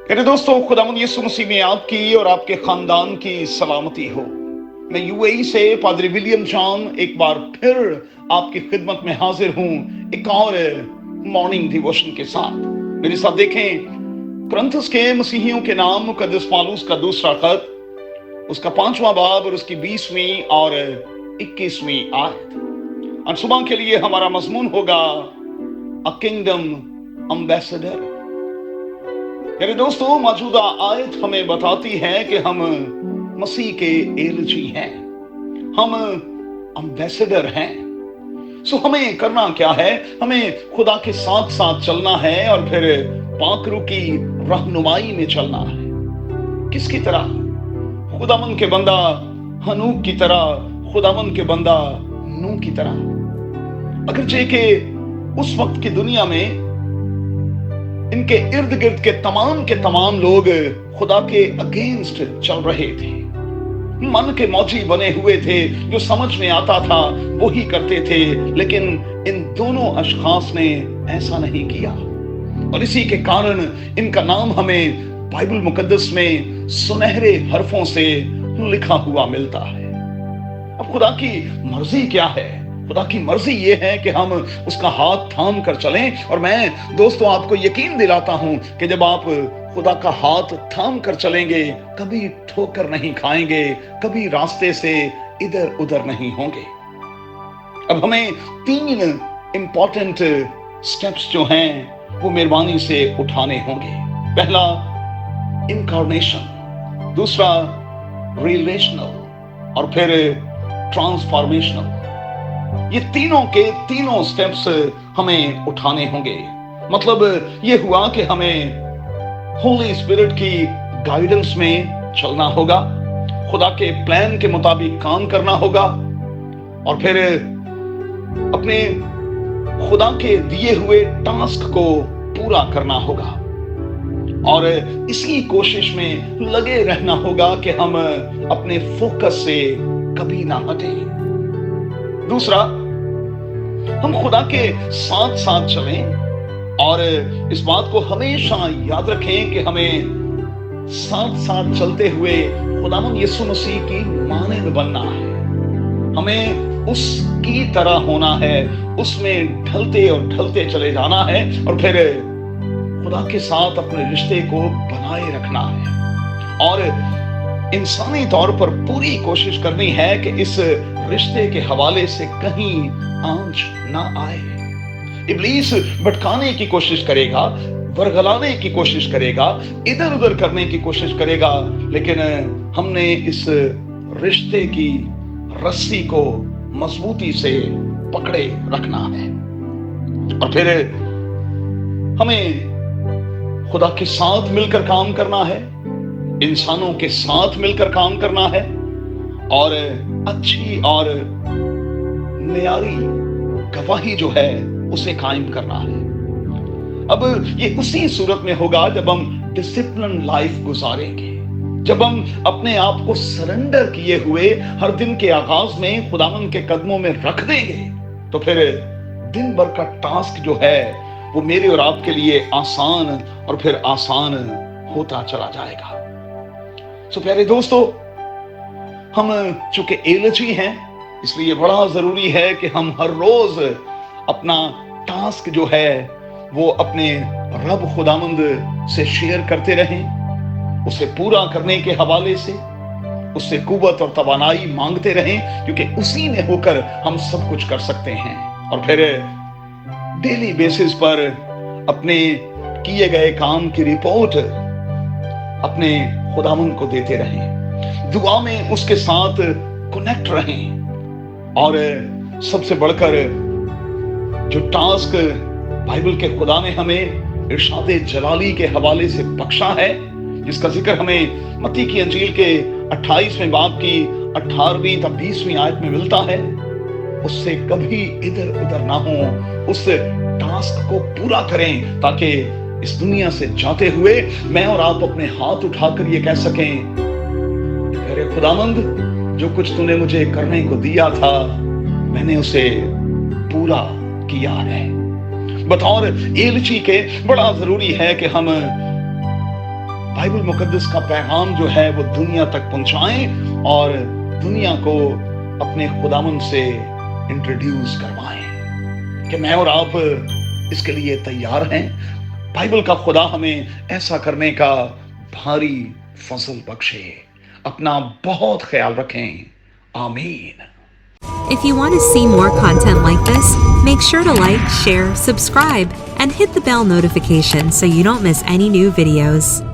मेरे दोस्तों, खुदावंद यीशु मसीह में आपकी और आपके खानदान की सलामती हो। मैं यूएई से पादरी विलियम जॉन एक बार फिर आपकी खिदमत में हाजिर हूं, एक और मॉर्निंग डिवोशन के साथ। मेरे साथ देखें कुरिन्थुस के मसीहियों के नाम मुकद्दस पौलुस का दूसरा खत, उसका 5वां बाब और उसकी 20वीं और 21वीं आयत। आज सुबह के लिए हमारा मजमून होगा अ किंगडम एम्बेसडर। मेरे दोस्तों, मौजूदा आयत हमें बताती है कि हम मसीह के एलची हैं, हम एम्बेसडर हैं। सो हमें करना क्या है? हमें खुदा के साथ साथ चलना है और फिर पाकरू की रहनुमाई में चलना है। किसकी तरह? खुदावंद के बंदा हनूक की तरह, खुदावंद के बंदा नूह की तरह। अगरचे के उस वक्त की दुनिया में इनके इर्द गिर्द के तमाम लोग खुदा के अगेंस्ट चल रहे थे, मन के मौजी बने हुए थे, जो समझ में आता था वो ही करते थे। लेकिन इन दोनों अशखास ने ऐसा नहीं किया और इसी के कारण इनका नाम हमें बाइबल मुकद्दस में सुनहरे हरफों से लिखा हुआ मिलता है। अब खुदा की मर्जी क्या है? खुदा की मर्जी ये है कि हम उसका हाथ थाम कर चलें। और मैं दोस्तों आपको यकीन दिलाता हूं कि जब आप खुदा का हाथ थाम कर चलेंगे, कभी ठोकर नहीं खाएंगे, कभी रास्ते से इधर उधर नहीं होंगे। अब हमें 3 इंपॉर्टेंट स्टेप्स जो हैं वो मेहरबानी से उठाने होंगे। पहला इनकार्नेशन, दूसरा रिलेशनल और फिर ट्रांसफॉर्मेशनल। ये तीनों के तीनों स्टेप्स हमें उठाने होंगे। मतलब ये हुआ कि हमें होली स्पिरिट की गाइडेंस में चलना होगा, खुदा के प्लान के मुताबिक काम करना होगा और फिर अपने खुदा के दिए हुए टास्क को पूरा करना होगा और इसी कोशिश में लगे रहना होगा कि हम अपने फोकस से कभी ना हटें। दूसरा, हम खुदा के साथ साथ चलें और इस बात को हमेशा याद रखें कि हमें साथ साथ चलते हुए खुदावंद यीशु मसीह की मानद बनना है। हमें उसकी तरह होना है, उसमें ढलते और ढलते चले जाना है और फिर खुदा के साथ अपने रिश्ते को बनाए रखना है और इंसानी तौर पर पूरी कोशिश करनी है कि इस रिश्ते के हवाले से कहीं आंच ना आए। इब्लीस भटकाने की कोशिश करेगा, वरगलाने की कोशिश करेगा, इधर उधर करने की कोशिश करेगा, लेकिन हमने इस रिश्ते की रस्सी को मजबूती से पकड़े रखना है और फिर हमें खुदा के साथ मिलकर काम करना है, इंसानों के साथ मिलकर काम करना है और अच्छी और न्यारी गवाही जो है उसे कायम करना है। अब ये उसी सूरत में होगा जब हम डिसिप्लिन लाइफ गुजारेंगे, जब हम अपने आप को सरेंडर किए हुए हर दिन के आगाज में खुदावंद के कदमों में रख देंगे, तो फिर दिन भर का टास्क जो है वो मेरे और आपके लिए आसान और फिर आसान होता चला जाएगा। सो प्यारे दोस्तों, हम चूंकि एलची हैं, इसलिए बड़ा जरूरी है कि हम हर रोज अपना टास्क जो है वो अपने रब खुदावंद से शेयर करते रहें, उसे पूरा करने के हवाले से उससे कुव्वत और तवानाई मांगते रहें, क्योंकि उसी में होकर हम सब कुछ कर सकते हैं। और फिर डेली बेसिस पर अपने किए गए काम की रिपोर्ट अपने खुदावंद को देते रहें, दुआ में उसके साथ कनेक्ट रहें और सबसे बढ़कर जो टास्क बाइबल के खुदा ने हमें इरशाद जलाली के हवाले से बख्शा है, जिसका जिक्र हमें मत्ती की अंजील के 28वें बाब की 18वीं तक 20वीं आयत में मिलता है, उससे कभी इधर उधर ना हो, उस टास्क को पूरा करें ताकि इस दुनिया से जाते हुए मैं और आप अपने हाथ उठाकर ये कह सकें, अरे खुदावंद, जो कुछ तूने मुझे करने को दिया था मैंने उसे पूरा किया है। बतौर एलची के बड़ा जरूरी है कि हम बाइबल मुकद्दस का पैगाम जो है वो दुनिया तक पहुंचाएं और दुनिया को अपने खुदावन से इंट्रोड्यूस करवाएं। कि मैं और आप इसके लिए तैयार हैं? बाइबल का खुदा हमें ऐसा करने का भारी फजल बख्शे। अपना बहुत ख्याल रखें। आमीन। If you want to see more content like this, make sure to like, share, subscribe, and hit the bell notification so you don't miss any new videos.